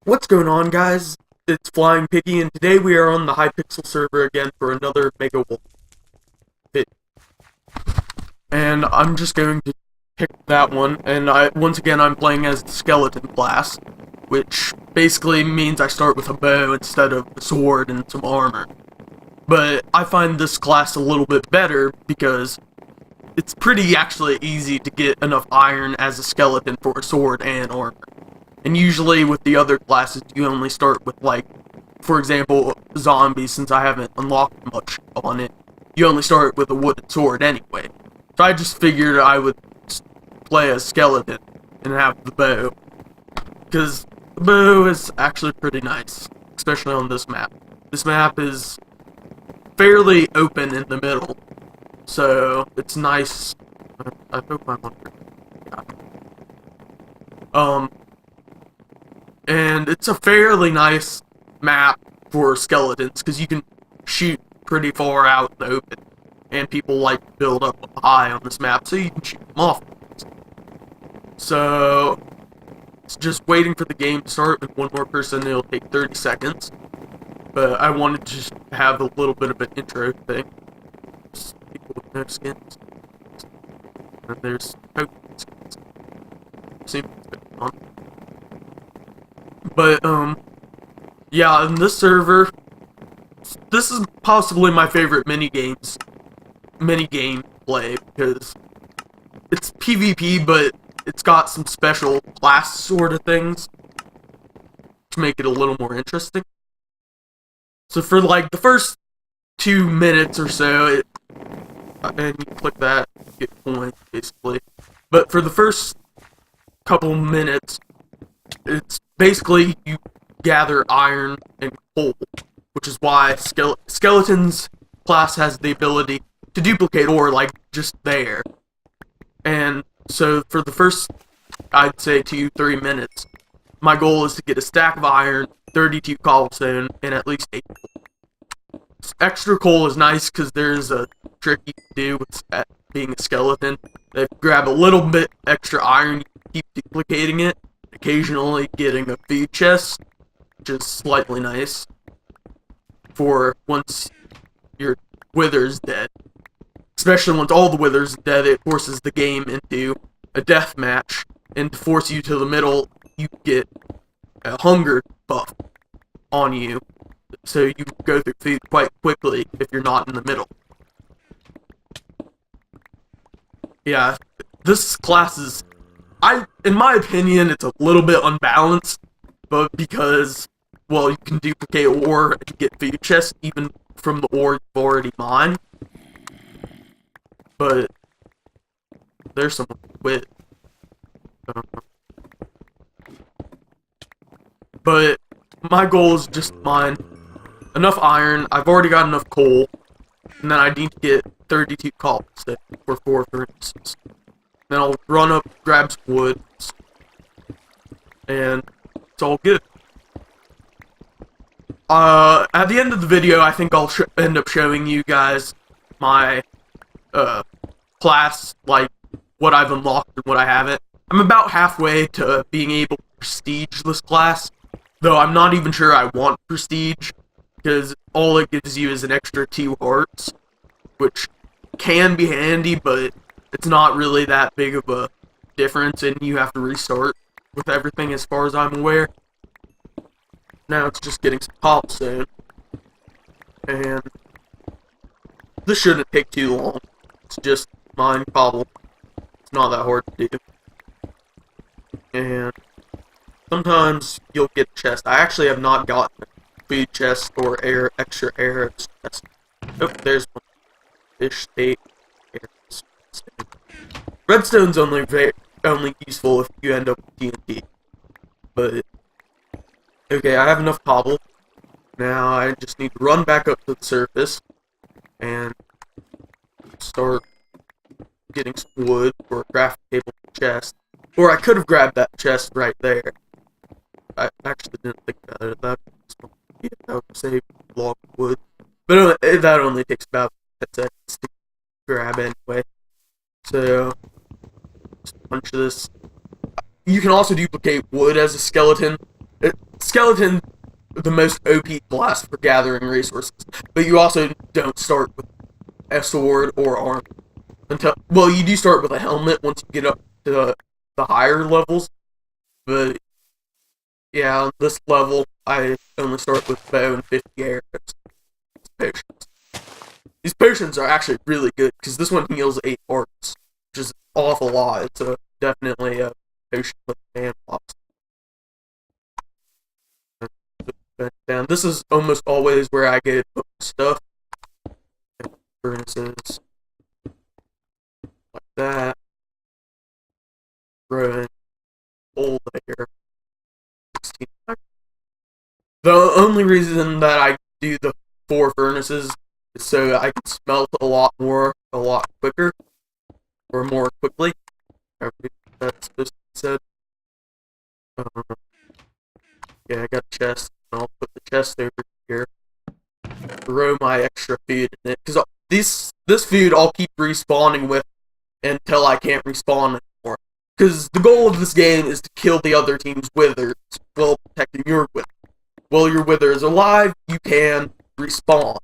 What's going on, guys? It's Flying Piggy, and today we are on the Hypixel server again for another Mega Wolf bit. And I'm just going to pick that one, and once again I'm playing as the skeleton class, which basically means I start with a bow instead of a sword and some armor. But I find this class a little bit better because it's pretty actually easy to get enough iron as a skeleton for a sword and armor. And usually with the other classes, you only start with, like, for example, zombies, since I haven't unlocked much on it. You only start with a wooden sword anyway. So I just figured I would play a skeleton and have the bow. Because the bow is actually pretty nice, especially on this map. This map is fairly open in the middle, so it's nice. I hope I'm under. Yeah. And it's a fairly nice map for skeletons, because you can shoot pretty far out in the open, and people like to build up high on this map, so you can shoot them off. So, it's just waiting for the game to start with one more person. It'll take 30 seconds, but I wanted to just have a little bit of an intro thing. Just people with no skins. And there's token skins. Seems going on. But, yeah, in this server, this is possibly my favorite minigame play, because it's PvP, but it's got some special class sort of things to make it a little more interesting. So for, like, the first 2 minutes or so, and you click that, you get points, basically. But for the first couple minutes, it's basically you gather iron and coal, which is why Skeleton's class has the ability to duplicate ore, like, just there. And so for the first, I'd say 2-3 minutes, my goal is to get a stack of iron, 32 cobblestone, and at least 8 coal. Extra coal is nice because there's a trick you can do with being a skeleton. If you grab a little bit extra iron, you keep duplicating it, occasionally getting a food chest, which is slightly nice for once your wither's dead. Especially once all the wither's dead, it forces the game into a death match, and to force you to the middle, you get a hunger buff on you, so you go through food quite quickly if you're not in the middle. Yeah, this class is, in my opinion, it's a little bit unbalanced, but because, well, you can duplicate ore and get food chests even from the ore you've already mined. But there's some wit. But my goal is just to mine enough iron. I've already got enough coal, and then I need to get 32 cobblestone for 4 furnaces. Then I'll run up, grab some wood, and it's all good. At the end of the video, I think I'll end up showing you guys my, class, like, what I've unlocked and what I haven't. I'm about halfway to being able to prestige this class, though I'm not even sure I want prestige, because all it gives you is an extra 2 hearts, which can be handy, but it's not really that big of a difference, and you have to restart with everything as far as I'm aware. Now it's just getting some cobblestone, and this shouldn't take too long. It's just mine cobble. It's not that hard to do. And sometimes you'll get a chest. I actually have not gotten a food chest or extra arrows chest. Oh, there's one. Fish steak. Arrows. Redstone's only useful if you end up with TNT. But okay, I have enough cobble. Now I just need to run back up to the surface and start getting some wood for a crafting table chest. Or I could have grabbed that chest right there. I actually didn't think about it. That would save a log of wood. But that only takes about 10 seconds to grab anyway. So, just punch this. You can also duplicate wood as a skeleton. skeleton the most OP class for gathering resources, but you also don't start with a sword or armor until, well, you do start with a helmet once you get up to the higher levels, but yeah, on this level I only start with bow and 50 arrows. Potions. These potions are actually really good because this one heals 8 hearts, which is an awful lot. It's definitely a potion with man blocks. And this is almost always where I get stuff. Furnaces like that. Growing coal there. 16. The only reason that I do the 4 furnaces is so I can smelt a lot quicker, or more quickly. That's supposed to be said. Yeah, I got a chest. I'll put the chest over here. Throw my extra food in it, because this food I'll keep respawning with until I can't respawn anymore. Because the goal of this game is to kill the other team's withers while protecting your wither. While your wither is alive, you can respawn.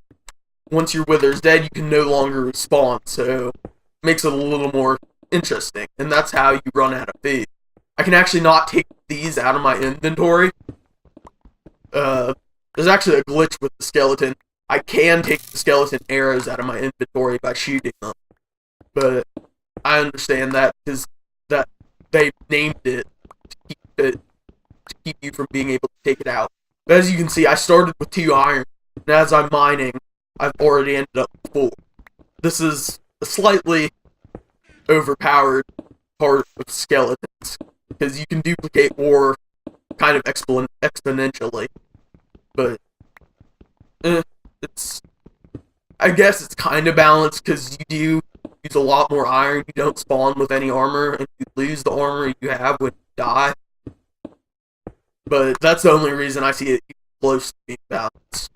Once your wither is dead, you can no longer respawn, so it makes it a little more interesting. And that's how you run out of food. I can actually not take these out of my inventory. There's actually a glitch with the skeleton. I can take the skeleton arrows out of my inventory by shooting them. But I understand that because that they named it to keep you from being able to take it out. But as you can see, I started with 2 iron, and as I'm mining, I've already ended up with 4. This is a slightly overpowered part of skeletons, because you can duplicate ore kind of exponentially. But I guess it's kind of balanced, because you do use a lot more iron, you don't spawn with any armor, and you lose the armor you have when you die. But that's the only reason I see it close to being balanced.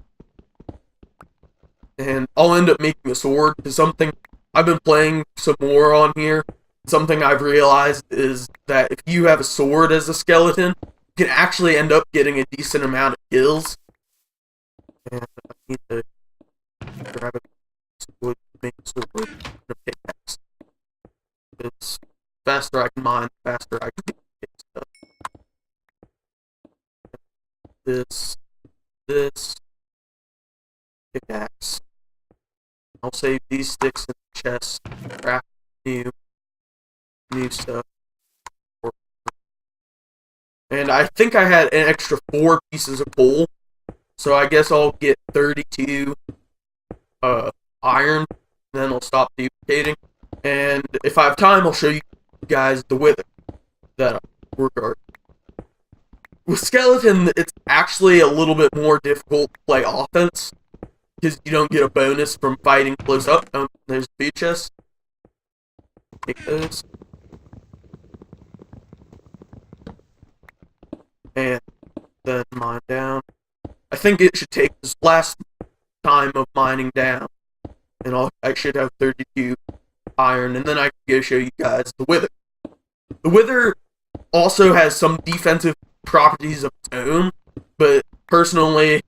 And I'll end up making a sword, because something I've been playing some more on here. Something I've realized is that if you have a sword as a skeleton, you can actually end up getting a decent amount of kills. And I need to grab a wood to make a sword and a pickaxe. Because the faster I can mine, the faster I can get stuff. This pickaxe. I'll save these sticks in the chest, craft new stuff. And I think I had an extra 4 pieces of coal, so I guess I'll get 32 iron, and then I'll stop duplicating. And if I have time, I'll show you guys the wither that I work hard. With skeleton, it's actually a little bit more difficult to play offense, because you don't get a bonus from fighting close up. Oh, there's the food chest. Take those. And then mine down. I think it should take this last time of mining down. And I should have 32 iron, and then I can go show you guys the wither. The wither also has some defensive properties of its own, but personally,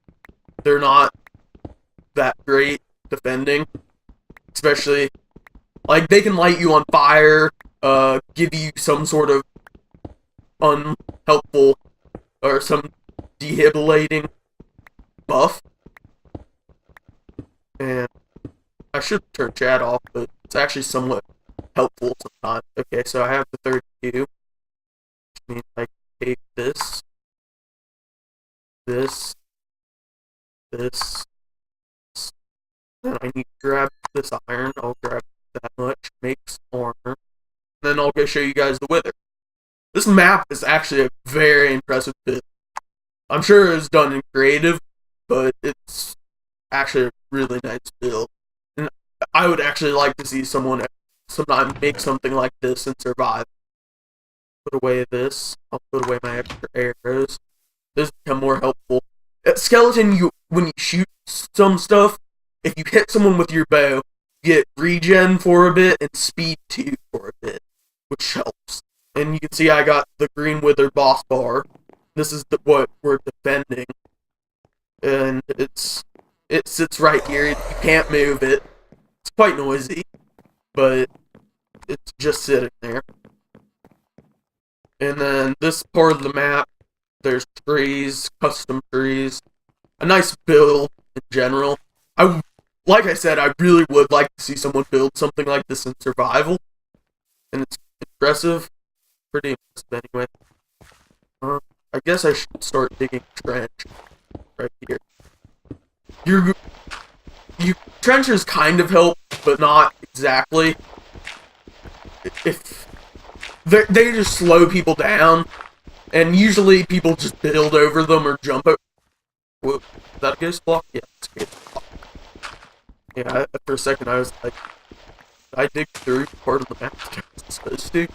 they're not that great defending. Especially, like, they can light you on fire, give you some sort of unhelpful or some dehibilating buff. And I should turn chat off, but it's actually somewhat helpful sometimes. Okay, so I have the 32, which means I can take this, then I need to grab this iron. I'll grab that much, make some armor, then I'll go show you guys the wither. This map is actually a very impressive bit. I'm sure it was done in creative, but it's actually a really nice build. And I would actually like to see someone sometime make something like this and survive. Put away this. I'll put away my extra arrows. This become more helpful. At skeleton, when you shoot some stuff, if you hit someone with your bow, you get regen for a bit and speed 2 for a bit, which helps. And you can see I got the green wither boss bar. This is what we're defending. sits right here. You can't move it. It's quite noisy, but it's just sitting there. And then this part of the map, there's trees, custom trees, a nice build in general. Like I said, I really would like to see someone build something like this in survival, and it's impressive, pretty impressive anyway. I guess I should start digging a trench right here. Trenches kind of help, but not exactly. If they just slow people down, and usually people just build over them or jump over. Whoa, is that a ghost block? Yeah, it's a ghost block. Yeah, for a second I was like, did I dig through part of the map that I was supposed to?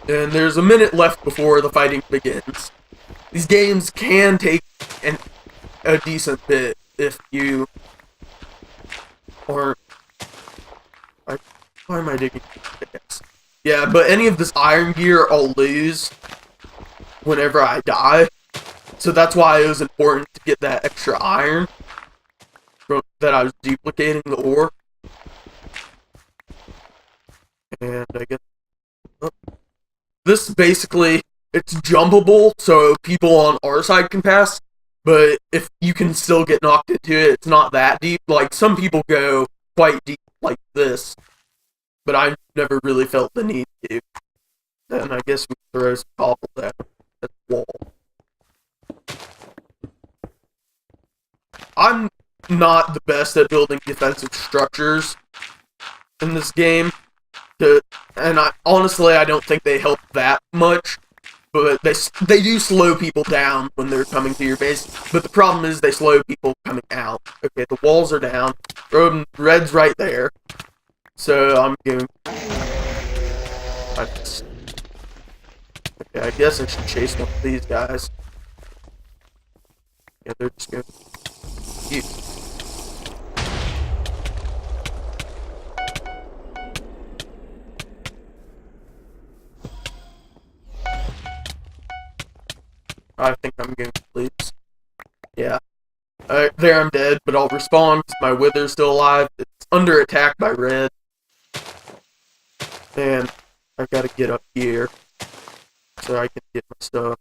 And there's a minute left before the fighting begins. These games can take a decent bit if you aren't... Why am I digging? Yeah, but any of this iron gear I'll lose whenever I die. So that's why it was important to get that extra iron that I was duplicating the ore. And I guess... Oh. This basically, it's jumpable, so people on our side can pass. But if you can still get knocked into it, it's not that deep. Like, some people go quite deep like this. But I've never really felt the need to. And I guess we throw some cobble down at the wall. I'm not the best at building defensive structures in this game. And honestly, I don't think they help that much. But they do slow people down when they're coming to your base. But the problem is they slow people coming out. Okay, the walls are down. Red's right there. So I'm going... Okay, I guess I should chase one of these guys. Yeah, they're just going... Eat. I think I'm going to lose. Yeah. There I'm dead, but I'll respawn because my wither's still alive. It's under attack by red. And I gotta get up here so I can get my stuff.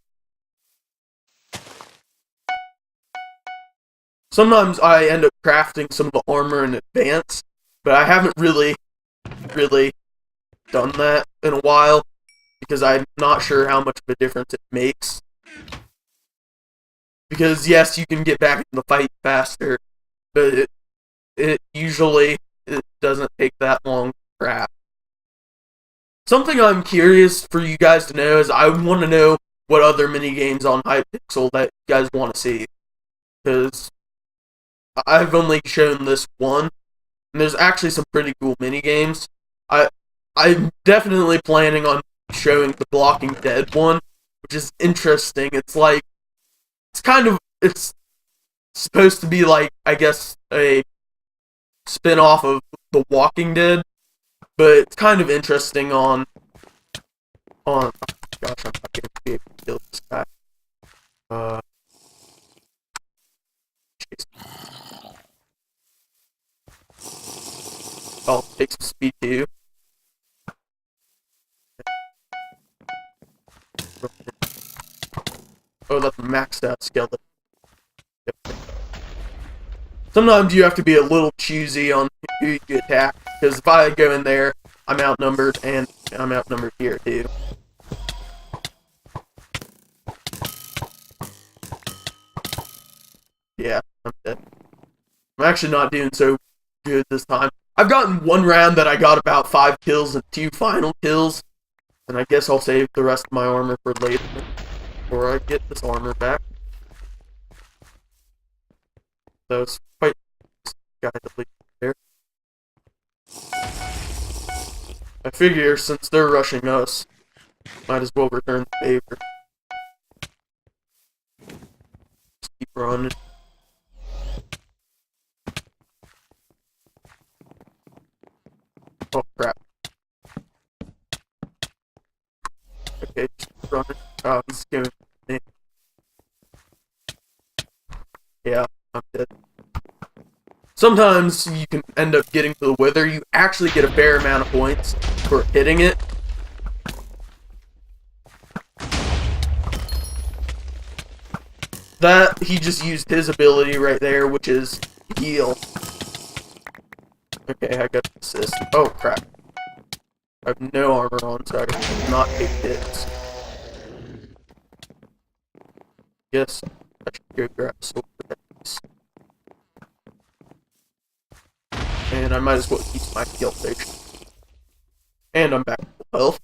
Sometimes I end up crafting some of the armor in advance, but I haven't really done that in a while because I'm not sure how much of a difference it makes. Because yes, you can get back in the fight faster, but it usually doesn't take that long to craft. Something I'm curious for you guys to know is I want to know what other minigames on Hypixel that you guys want to see. Because I've only shown this one, and there's actually some pretty cool minigames. I'm definitely planning on showing the Blocking Dead one, which is interesting. It's supposed to be like, I guess, a spin-off of The Walking Dead, but it's kind of interesting on oh gosh, I'm not going to be able to kill this guy. I'll take some speed too. Oh, that's a maxed out skeleton. Yep. Sometimes you have to be a little choosy on who you attack, because if I go in there, I'm outnumbered, and I'm outnumbered here too. Yeah, I'm dead. I'm actually not doing so good this time. I've gotten one round that I got about 5 kills and 2 final kills, and I guess I'll save the rest of my armor for later, before I get this armor back. So it's quite guy that leaves there. I figure since they're rushing us, might as well return the favor. Just keep running. Oh crap. Okay, just keep running. Oh, he's going me. Yeah, I'm dead. Sometimes you can end up getting to the wither. You actually get a fair amount of points for hitting it. That, he just used his ability right there, which is heal. Okay, I got an assist. Oh, crap. I have no armor on, so I can not take hits. Yes, I should go grab a sword. And I might as well use my heal station. And I'm back to full health.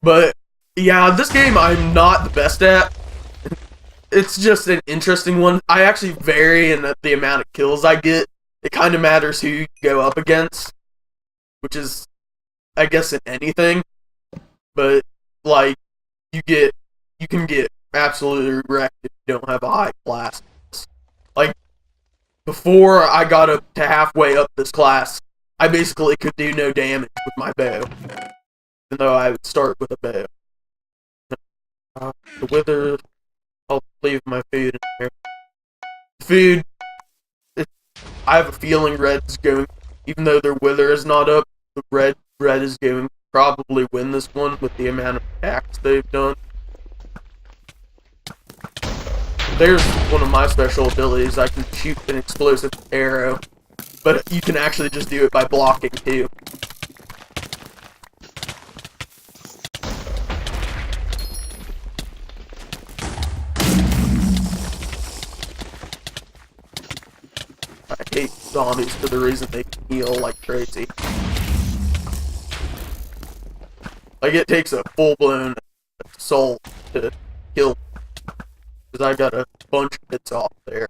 But, yeah, this game I'm not the best at. It's just an interesting one. I actually vary in the amount of kills I get. It kind of matters who you go up against. Which is, I guess, in anything. But, like, you can get absolutely wrecked if you don't have a high class. Like, before I got up to halfway up this class, I basically could do no damage with my bow. Even though I would start with a bow. The wither, I'll leave my food in there. Food, I have a feeling red's going, even though their wither is not up, the red is going to probably win this one with the amount of attacks they've done. There's one of my special abilities. I can shoot an explosive arrow, but you can actually just do it by blocking too. I hate zombies for the reason they can heal like crazy. Like, it takes a full-blown assault to kill me. Because I got a bunch of hits off there.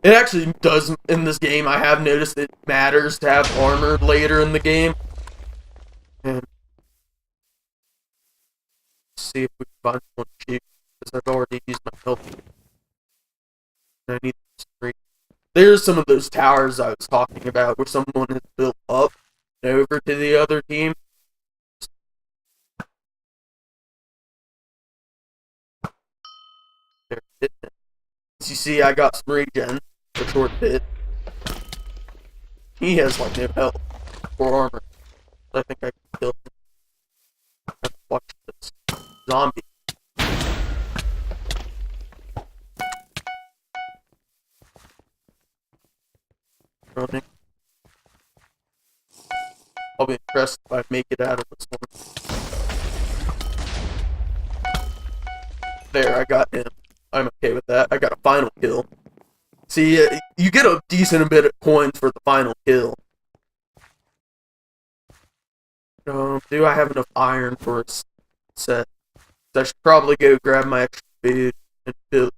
It actually does, in this game, I have noticed it matters to have armor later in the game. And let's see if we can find one to shoot, because I've already used my health. And I need this three. There's some of those towers I was talking about, where someone has built up and over to the other team. As you see, I got some regen for short hit. He has like no health or armor. I think I can kill him. Watch this zombie. Running. I'll be impressed if I make it out of this one. There, I got him. I'm okay with that. I got a final kill. See, you get a decent bit of coins for the final kill. Do I have enough iron for a set? I should probably go grab my extra food and build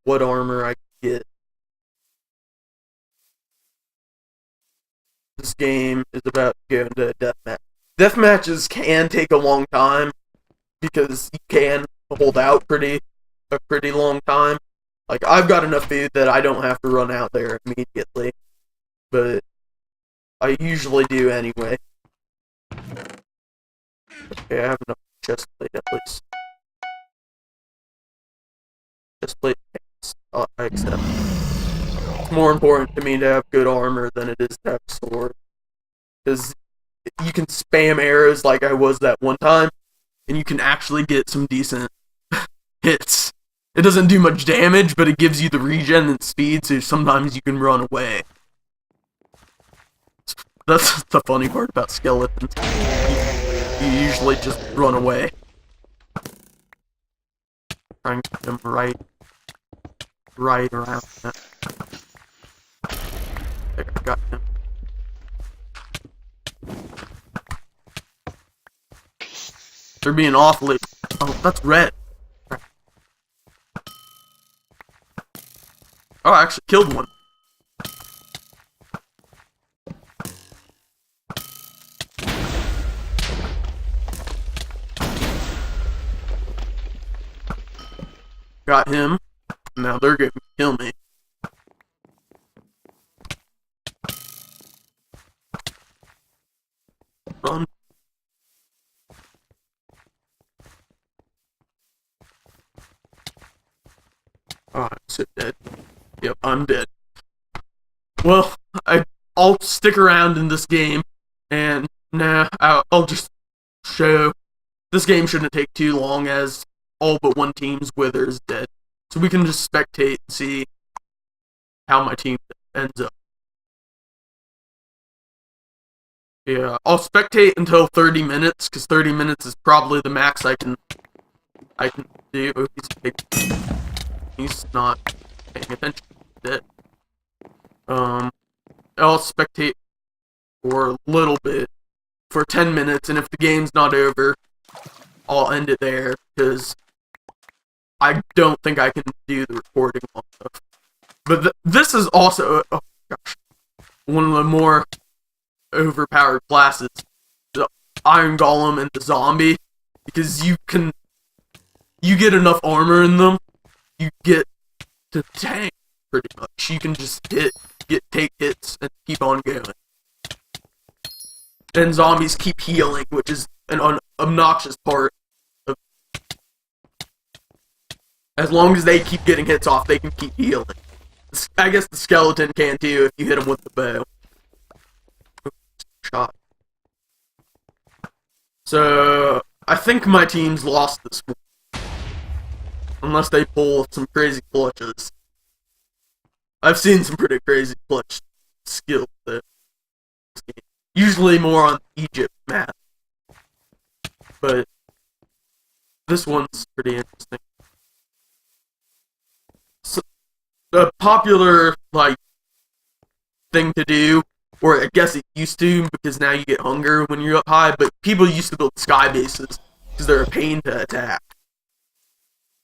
what armor I can get. This game is about to go into a deathmatch. Deathmatches can take a long time because you can hold out a pretty long time. Like, I've got enough food that I don't have to run out there immediately, but I usually do anyway. Okay, I have enough chest plate at least. Chest plate, I accept. It's more important to me to have good armor than it is to have a sword. Because you can spam arrows like I was that one time, and you can actually get some decent hits. It doesn't do much damage, but it gives you the regen and speed, so sometimes you can run away. That's the funny part about skeletons. You usually just run away. Try and get them right around that. There, I got him. They're being awfully... Oh, that's red. Oh, I actually killed one. Got him. Now they're going to kill me. Run. Oh, I'm so dead. Yep, I'm dead. Well, I'll stick around in this game, and I'll just show. This game shouldn't take too long, as all but one team's wither is dead. So we can just spectate and see how my team ends up. Yeah, I'll spectate until 30 minutes, because 30 minutes is probably the max I can do. He's not paying attention to it. I'll spectate for a little bit, for 10 minutes, and if the game's not over, I'll end it there, because I don't think I can do the recording long enough. But this is also, oh gosh, one of the more overpowered classes, the Iron Golem and the Zombie, because you get enough armor in them, you get to tank pretty much. You can just take hits and keep on going. And zombies keep healing, which is an obnoxious part of. As long as they keep getting hits off, they can keep healing. I guess the skeleton can too if you hit him with the bow. Shot. So I think my team's lost this one, unless they pull some crazy clutches. I've seen some pretty crazy clutch skills there. Usually more on Egypt map, but this one's pretty interesting. So, a popular thing to do, or I guess it used to, because now you get hunger when you're up high, but people used to build sky bases because they're a pain to attack.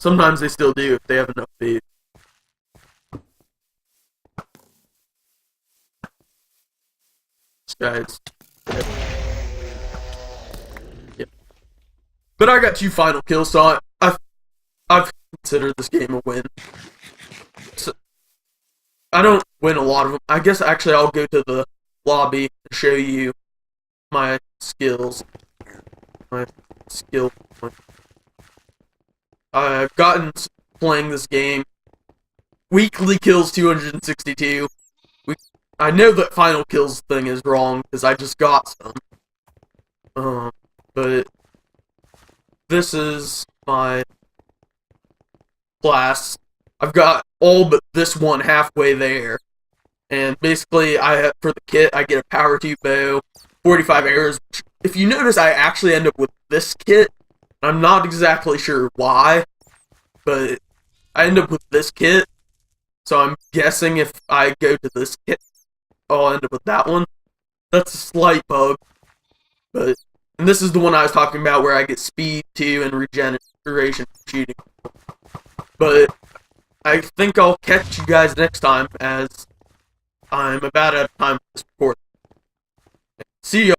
Sometimes they still do if they have enough food. This guy's dead. Yep. But I got 2 final kills, so I've considered this game a win. So, I don't win a lot of them. I guess actually I'll go to the lobby and show you my skills. My skill. I've gotten playing this game. Weekly kills 262. I know that final kills thing is wrong because I just got some. But this is my class. I've got all but this one halfway there. And basically, for the kit, I get a power 2 bow, 45 arrows. If you notice, I actually end up with this kit. I'm not exactly sure why, but I end up with this kit. So I'm guessing if I go to this kit, I'll end up with that one. That's a slight bug. And this is the one I was talking about where I get speed 2 and regeneration shooting. But I think I'll catch you guys next time, as I'm about out of time for this report. See ya.